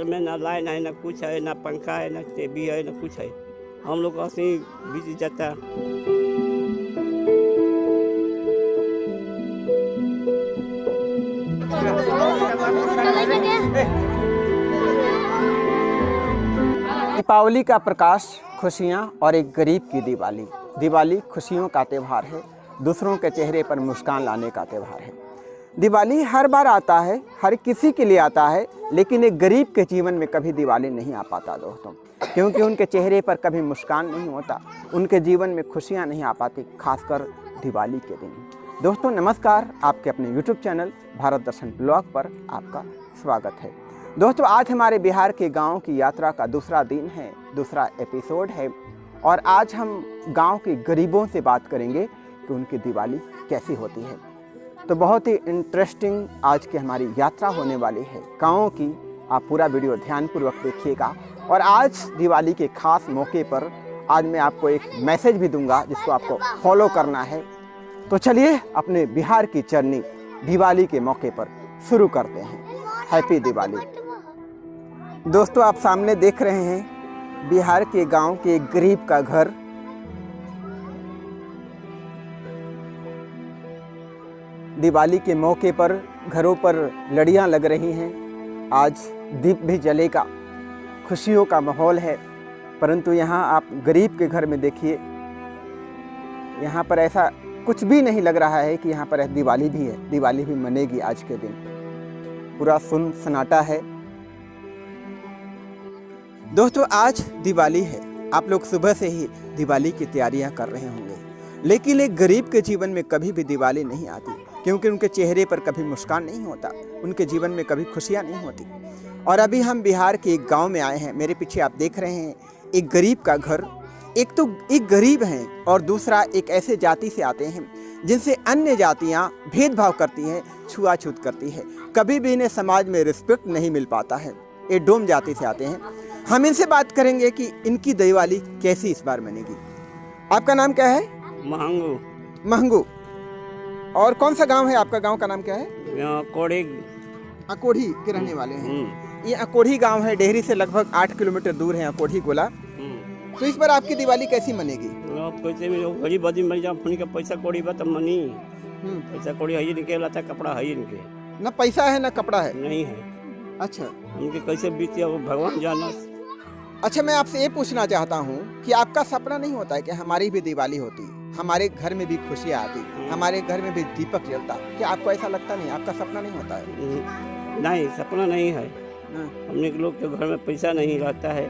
घर में ना लाइन है, ना कुछ है, ना पंखा है, ना टीवी है, ना कुछ है। हम लोग ऐसे ही बीत जाता। दीपावली का प्रकाश, खुशियाँ और एक गरीब की दिवाली। दिवाली खुशियों का त्यौहार है, दूसरों के चेहरे पर मुस्कान लाने का त्यौहार है। दिवाली हर बार आता है, हर किसी के लिए आता है, लेकिन एक गरीब के जीवन में कभी दिवाली नहीं आ पाता दोस्तों, क्योंकि उनके चेहरे पर कभी मुस्कान नहीं होता, उनके जीवन में खुशियाँ नहीं आ पाती, खासकर दिवाली के दिन। दोस्तों नमस्कार, आपके अपने यूट्यूब चैनल भारत दर्शन ब्लॉग पर आपका स्वागत है। दोस्तों आज हमारे बिहार के गांव की यात्रा का दूसरा दिन है, दूसरा एपिसोड है, और आज हम गांव के गरीबों से बात करेंगे कि उनकी दिवाली कैसी होती है। तो बहुत ही इंटरेस्टिंग आज की हमारी यात्रा होने वाली है गाँव की। आप पूरा वीडियो ध्यानपूर्वक देखिएगा। और आज दिवाली के खास मौके पर आज मैं आपको एक मैसेज भी दूंगा जिसको आपको फॉलो करना है। तो चलिए अपने बिहार की जर्नी दिवाली के मौके पर शुरू करते हैं। हैप्पी दिवाली। दोस्तों आप सामने देख रहे हैं बिहार के गांव के एक गरीब का घर। दिवाली के मौके पर घरों पर लड़ियां लग रही हैं। आज दीप भी जलेगा, खुशियों का माहौल है। परंतु यहाँ आप गरीब के घर में देखिए, यहाँ पर ऐसा कुछ भी नहीं लग रहा है कि यहाँ पर दिवाली भी है, दिवाली भी मनेगी आज के दिन। पूरा सुन सन्नाटा है। दोस्तों आज दिवाली है, आप लोग सुबह से ही दिवाली की तैयारियां कर रहे होंगे, लेकिन एक गरीब के जीवन में कभी भी दिवाली नहीं आती, क्योंकि उनके चेहरे पर कभी मुस्कान नहीं होता, उनके जीवन में कभी खुशियां नहीं होती। और अभी हम बिहार के एक गांव में आए हैं। मेरे पीछे आप देख रहे हैं एक गरीब का घर। एक तो एक गरीब हैं और दूसरा एक ऐसे जाति से आते हैं जिनसे अन्य जातियां भेदभाव करती हैं, छुआछूत करती है, कभी भी इन्हें समाज में रिस्पेक्ट नहीं मिल पाता है। ये डोम जाति से आते हैं। हम इनसे बात करेंगे कि इनकी दिवाली कैसी इस बार मनेगी। आपका नाम क्या है? महंगू। महंगू। और कौन सा गांव है आपका? गांव का नाम क्या है? अकोढ़ी के रहने वाले हैं। ये अकोढ़ी गांव है, डेहरी से लगभग 8 किलोमीटर दूर है अकोढ़ी गोला। तो इस बार आपकी दिवाली कैसी मनेगी? कैसे गरीब आदमी मर जा, का पैसा कौड़ी बा मनी। पैसा कौड़ी है निकला था, कपड़ा है इनके ना, पैसा है ना कपड़ा है, नहीं है। अच्छा, उनके कैसे बीते वो भगवान जाना। अच्छा मैं आपसे ये पूछना चाहता हूँ कि आपका सपना नहीं होता है कि हमारी भी दिवाली होती, हमारे घर में भी खुशियाँ आती, हमारे घर में भी दीपक जलता? क्या आपको ऐसा लगता नहीं? आपका सपना नहीं होता है? नहीं, सपना नहीं है। हमने लोग के घर में पैसा नहीं रहता है।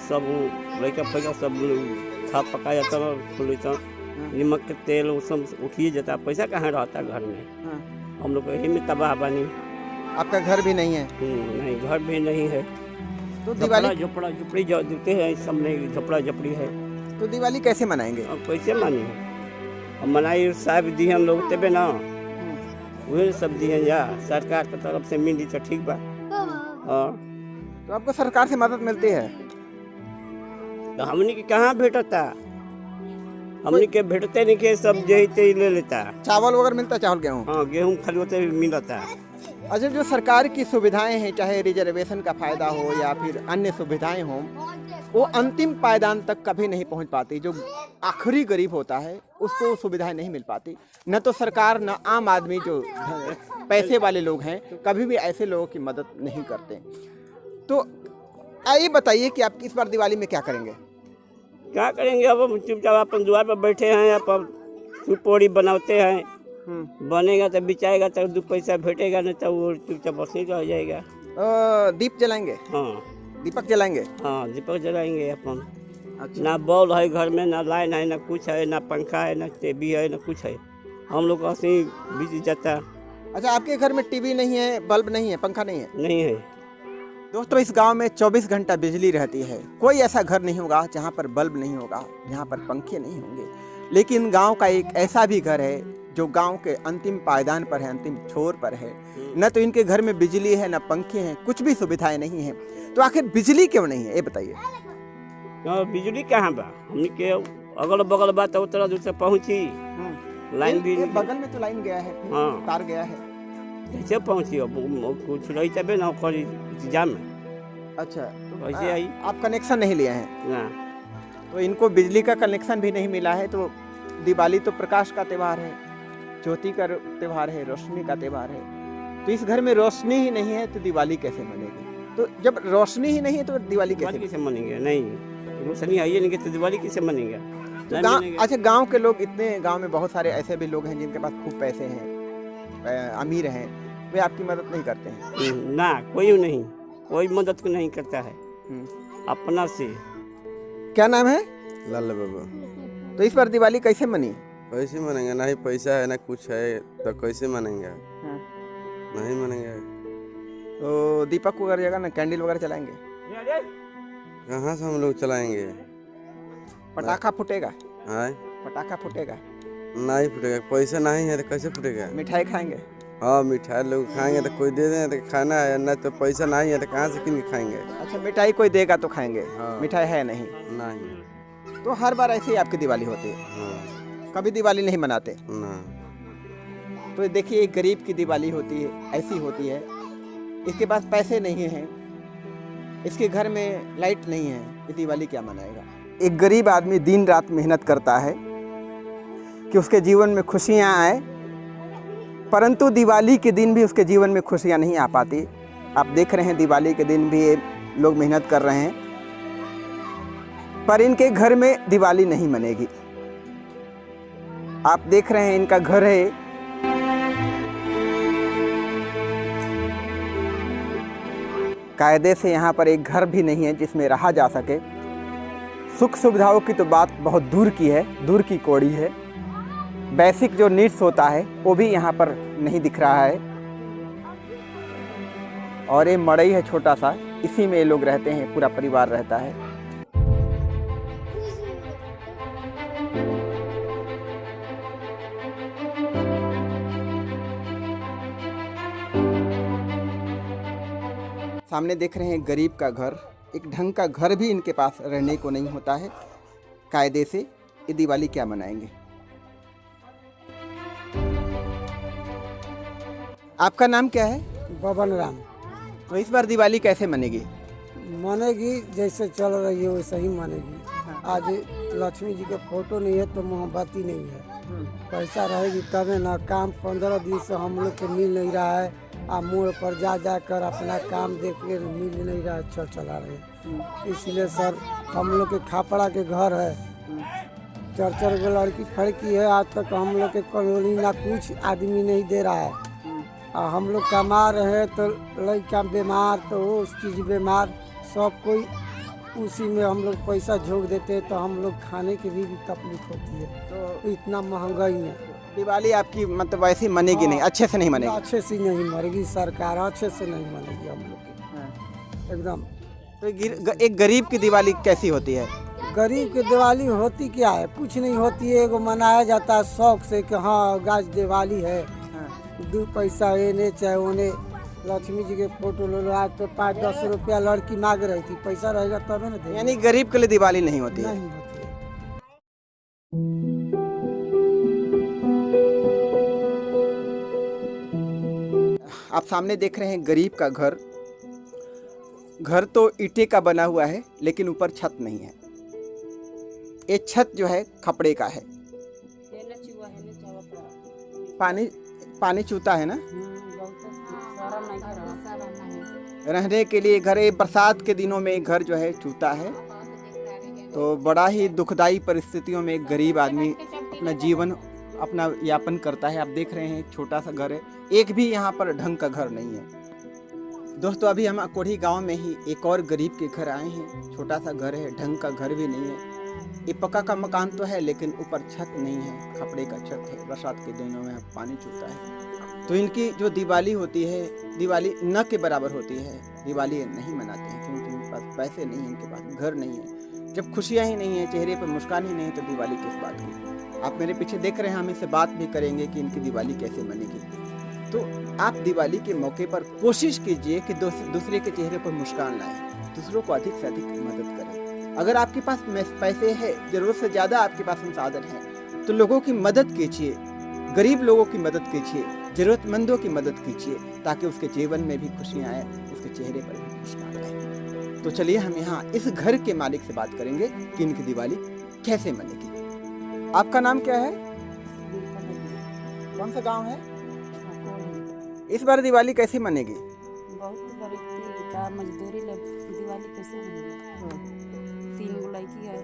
सब लड़का पैसा सब खा पका जाता है, नमक के तेल वो सब उठिए जाता, पैसा कहाँ रहता घर में। हम लोग यही में तबाह बनी। आपका घर भी नहीं है? नहीं, घर भी नहीं है। तो दिवाली झोपड़ा झोपड़ी देते हैं, सबने झोपड़ा झोपड़ी है। तो दिवाली कैसे मनाएंगे? अब कैसे मानी? अब मनाई साहब दी हम लोग तबे ना, वही सब दी हैं जा सरकार की तरफ से मिली तो ठीक बा। तो आपको सरकार से मदद मिलती है? तो हमने के कहाँ भेटता, हमने के भेटते नहीं के, सब जैते ले लेता। चावल वगैरह मिलता? चावल गेहूँ? हाँ, गेहूँ खरीदते मिलता। अच्छा, जो सरकार की सुविधाएं हैं, चाहे रिजर्वेशन का फायदा हो या फिर अन्य सुविधाएं हों, वो अंतिम पायदान तक कभी नहीं पहुंच पाती। जो आखिरी गरीब होता है उसको सुविधाएं नहीं मिल पाती। न तो सरकार न आम आदमी जो पैसे वाले लोग हैं कभी भी ऐसे लोगों की मदद नहीं करते। तो आइए बताइए कि आप इस बार दिवाली में क्या करेंगे? क्या करेंगे? अब चुपचाप अपन द्वार पर बैठे हैं, अब सुपोड़ी बनाते हैं। बनेगा तो बिचाएगा तो 2 पैसा भेटेगा, नहीं तो वो चुपचाप बस ही रह जाएगा। दीप जलाएंगे? हाँ, दीपक जलाएंगे। हाँ, दीपक जलाएंगे अपन। अच्छा। ना बॉल है घर में, ना लाइन है, ना कुछ है, ना पंखा है, ना टीवी है, ना कुछ है। हम लोग ऐसे ही बीत जाता। अच्छा, आपके घर में टीवी नहीं है, बल्ब नहीं है, पंखा नहीं है? नहीं है। दोस्तों इस गांव में 24 घंटा बिजली रहती है। कोई ऐसा घर नहीं होगा जहां पर बल्ब नहीं होगा, जहां पर पंखे नहीं होंगे। लेकिन गांव का एक ऐसा भी घर है जो गांव के अंतिम पायदान पर है, अंतिम छोर पर है। न तो इनके घर में बिजली है, न पंखे हैं, कुछ भी सुविधाएं नहीं हैं। तो आखिर बिजली क्यों नहीं है, ये बताइए। बिजली कहाँ बा? हमने के अगल बगल बात उतना दूर से पहुँची, लाइन भी बगल में तो लाइन गया है, तार गया है, कैसे पहुँची? अब कुछ रही तबे ना इंतजाम। अच्छा, तो ऐसे आई आप कनेक्शन नहीं लिए हैं, ना। तो इनको बिजली का कनेक्शन भी नहीं मिला है। तो दिवाली तो प्रकाश का त्यौहार है, ज्योति का त्यौहार है, रोशनी का त्यौहार है। तो इस घर में रोशनी ही नहीं है तो दिवाली कैसे मनेगी? तो जब रोशनी ही नहीं है तो दिवाली दिवाली कैसे? कैसे मनेंगे? नहीं, रोशनी आई है नहीं तो दिवाली कैसे मनेगा? तो नहीं गाँव, मनेगा। अच्छा गांव के लोग, इतने गांव में बहुत सारे ऐसे भी लोग हैं जिनके पास खूब पैसे हैं, अमीर हैं, वे आपकी मदद नहीं करते हैं। ना, कोई नहीं, कोई मदद को नहीं करता है अपना से। क्या नाम है? लाल बाबा। तो इस बार दिवाली कैसे मनी? कैसे मनेंगे? ना ही पैसा है ना कुछ है, तो कैसे मनेंगे? नहीं मनेंगे। तो दीपक वगैरह जगह ना कैंडल वगैरह चलाएंगे? कहाँ से हम लोग चलाएंगे? पटाखा फूटेगा? हाँ, पटाखा फूटेगा? नहीं फूटेगा। पैसा नहीं है तो कैसे फूटेगा? मिठाई खाएंगे? हाँ, मिठाई लोग खाएंगे तो कोई दे दें तो खाना है, ना तो पैसा नहीं है तो कहाँ से किन के खाएंगे? अच्छा, मिठाई कोई देगा तो खाएंगे, हाँ। मिठाई है नहीं नहीं। तो हर बार ऐसे ही आपकी दिवाली होती है, हाँ, कभी दिवाली नहीं मनाते? ना। तो देखिए, एक गरीब की दिवाली होती है, ऐसी होती है। इसके पास पैसे नहीं हैं, इसके घर में लाइट नहीं है, ये दिवाली क्या मनाएगा? एक गरीब आदमी दिन रात मेहनत करता है कि उसके जीवन में खुशियाँ आए, परंतु दिवाली के दिन भी उसके जीवन में खुशियाँ नहीं आ पाती। आप देख रहे हैं दिवाली के दिन भी ये लोग मेहनत कर रहे हैं, पर इनके घर में दिवाली नहीं मनेगी। आप देख रहे हैं इनका घर है, कायदे से यहाँ पर एक घर भी नहीं है जिसमें रहा जा सके। सुख सुविधाओं की तो बात बहुत दूर की है, दूर की कौड़ी है। बेसिक जो नीड्स होता है वो भी यहाँ पर नहीं दिख रहा है। और ये मड़ई है छोटा सा, इसी में ये लोग रहते हैं, पूरा परिवार रहता है। सामने देख रहे हैं गरीब का घर, एक ढंग का घर भी इनके पास रहने को नहीं होता है। कायदे से ये दिवाली क्या मनाएंगे? आपका नाम क्या है? बबन राम। तो इस बार दिवाली कैसे मनेगी? मानेगी जैसे चल रही है वैसे ही मानेगी। आज लक्ष्मी जी के फोटो नहीं है तो मोमबत्ती नहीं है, पैसा रहेगी तबे ना। काम 15 दिन से हम लोग के मिल नहीं रहा है, आप मोड़ पर जा जाकर अपना काम देख के मिल नहीं रहा है, चला रहे हैं। इसलिए सर हम लोग के खापड़ा के घर है, 4 गो लड़की फड़की है, आज तक हम लोग के कॉलोनी ना कुछ आदमी नहीं दे रहा है। और हम लोग कमा रहे हैं तो लड़का बीमार तो वो उस चीज़ बीमार, सब कोई उसी में हम लोग पैसा झोंक देते हैं, तो हम लोग खाने की भी तकलीफ होती है। तो इतना महंगाई में दिवाली आपकी मतलब वैसे मनेगी नहीं, अच्छे से नहीं मनेगी? अच्छे से नहीं मरेगी सरकार, अच्छे से नहीं मनेगी हम लोग की एकदम। तो एक गरीब की दिवाली कैसी होती है? गरीब की दिवाली होती क्या है? कुछ नहीं होती है, एगो मनाया जाता है शौक से कि हाँ गाज दिवाली है, 2 पैसा एने चाहे ओने। लक्ष्मी जी के फोटो लो, आज तो 5-10 रुपया लड़की मांग रही थी, पैसा रहेगा तबे ना देगी। यानी गरीब के लिए दिवाली नहीं होती है? नहीं होती है। आप सामने देख रहे हैं गरीब का घर। घर तो ईंटे का बना हुआ है लेकिन ऊपर छत नहीं है। ये छत जो है खपड़े का है। पानी चूता है ना। रहने के लिए घर, बरसात के दिनों में घर जो है चूता है। तो बड़ा ही दुखदाई परिस्थितियों में एक गरीब आदमी अपना जीवन अपना यापन करता है। आप देख रहे हैं छोटा सा घर है, एक भी यहाँ पर ढंग का घर नहीं है। दोस्तों अभी हम कोढ़ी गांव में ही एक और गरीब के घर आए हैं। छोटा सा घर है, ढंग का घर भी नहीं है। ये पक्का का मकान तो है लेकिन ऊपर छत नहीं है, खपड़े का छत है। बरसात के दिनों में पानी चूता है। तो इनकी जो दिवाली होती है, दिवाली न के बराबर होती है। दिवाली नहीं मनाते हैं क्योंकि इनके पास पैसे नहीं है, इनके पास घर नहीं है। जब खुशियाँ ही नहीं है, चेहरे पर मुस्कान ही नहीं है, तो दिवाली किस बात की? आप मेरे पीछे देख रहे हैं, हम इससे बात भी करेंगे कि इनकी दिवाली कैसे मनेगी। तो आप दिवाली के मौके पर कोशिश कीजिए कि दूसरे के चेहरे पर मुस्कान लाएं, दूसरों को अधिक से अधिक मदद करें। अगर आपके पास पैसे है, ज़रूरत से ज़्यादा आपके पास संसाधन है, तो लोगों की मदद कीजिए, गरीब लोगों की मदद कीजिए। ज़रूरतमंदों की मदद कीजिए ताकि उसके जीवन में भी खुशियाँ आए, उसके चेहरे पर भी मुस्कान आए। तो चलिए हम यहाँ इस घर के मालिक से बात करेंगे कि इनकी दिवाली कैसे मनेगी। आपका नाम क्या है? कौन सा गांव है? इस बार दिवाली कैसी मनेगी? बहुत गरीब थी का मजदूरी ले दिवाली कैसे मनेगी? 3 गो लड़की है,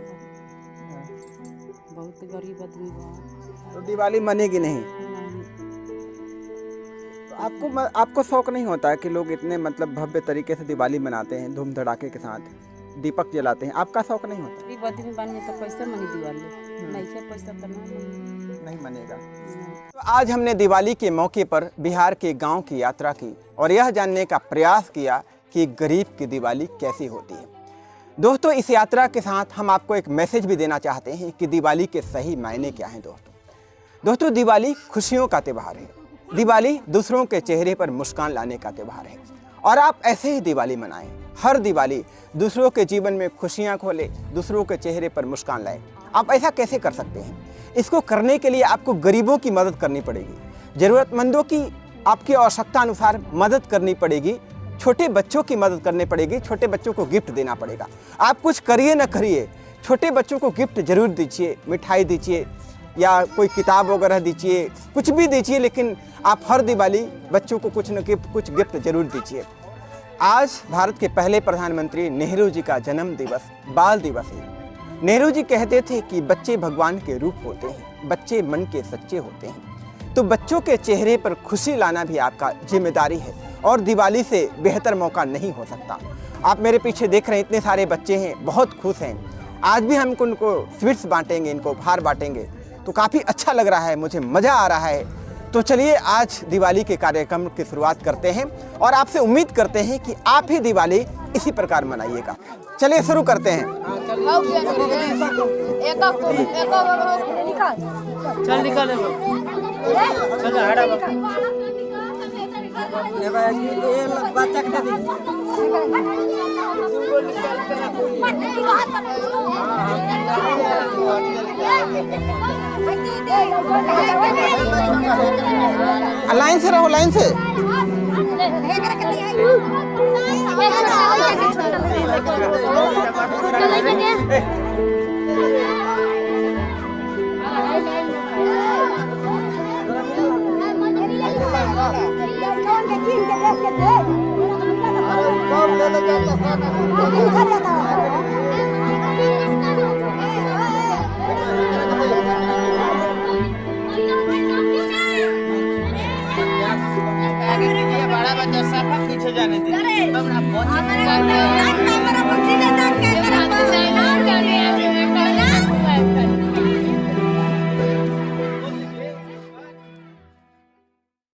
बहुत गरीब आदमी है। तो दिवाली मनेगी नहीं। नहीं, तो आपको शौक नहीं होता है कि लोग इतने मतलब भव्य तरीके से दिवाली मनाते हैं, धूम धड़ाके के साथ दीपक जलाते हैं, आपका शौक नहीं होता? गरीब आदमी बनी तो कैसे मनी दिवाली? नहीं है पैसा तो नहीं मनेगा। तो आज हमने दिवाली के मौके पर बिहार के गांव की यात्रा की और यह जानने का प्रयास किया कि गरीब की दिवाली कैसी होती है। दोस्तों, इस यात्रा के साथ हम आपको एक मैसेज भी देना चाहते हैं कि दिवाली के सही मायने क्या हैं। दोस्तों, दिवाली खुशियों का त्यौहार है। दिवाली दूसरों के चेहरे पर मुस्कान लाने का त्यौहार है और आप ऐसे ही दिवाली मनाएं। हर दिवाली दूसरों के जीवन में खुशियां खोले, दूसरों के चेहरे पर मुस्कान लाए। आप ऐसा कैसे कर सकते हैं? इसको करने के लिए आपको गरीबों की मदद करनी पड़ेगी, ज़रूरतमंदों की आपकी आवश्यकता अनुसार मदद करनी पड़ेगी, छोटे बच्चों की मदद करनी पड़ेगी, छोटे बच्चों को गिफ्ट देना पड़ेगा। आप कुछ करिए न करिए, छोटे बच्चों को गिफ्ट जरूर दीजिए, मिठाई दीजिए या कोई किताब वगैरह दीजिए, कुछ भी दीजिए, लेकिन आप हर दिवाली बच्चों को कुछ गिफ्ट जरूर दीजिए। आज भारत के पहले प्रधानमंत्री नेहरू जी का जन्म दिवस बाल दिवस है। नेहरू जी कहते थे कि बच्चे भगवान के रूप होते हैं, बच्चे मन के सच्चे होते हैं। तो बच्चों के चेहरे पर खुशी लाना भी आपका जिम्मेदारी है और दिवाली से बेहतर मौका नहीं हो सकता। आप मेरे पीछे देख रहे हैं, इतने सारे बच्चे हैं, बहुत खुश हैं। आज भी हम उनको स्वीट्स बांटेंगे, इनको उपहार बांटेंगे, तो काफ़ी अच्छा लग रहा है, मुझे मज़ा आ रहा है। तो चलिए आज दिवाली के कार्यक्रम की शुरुआत करते हैं और आपसे उम्मीद करते हैं कि आप ही दिवाली इसी प्रकार मनाइएगा। चलिए शुरू करते हैं। चल निकल चल हटा लाइन से रहो, लाइन से। बड़ा बच्चा सब पीछे जाने दीजिए।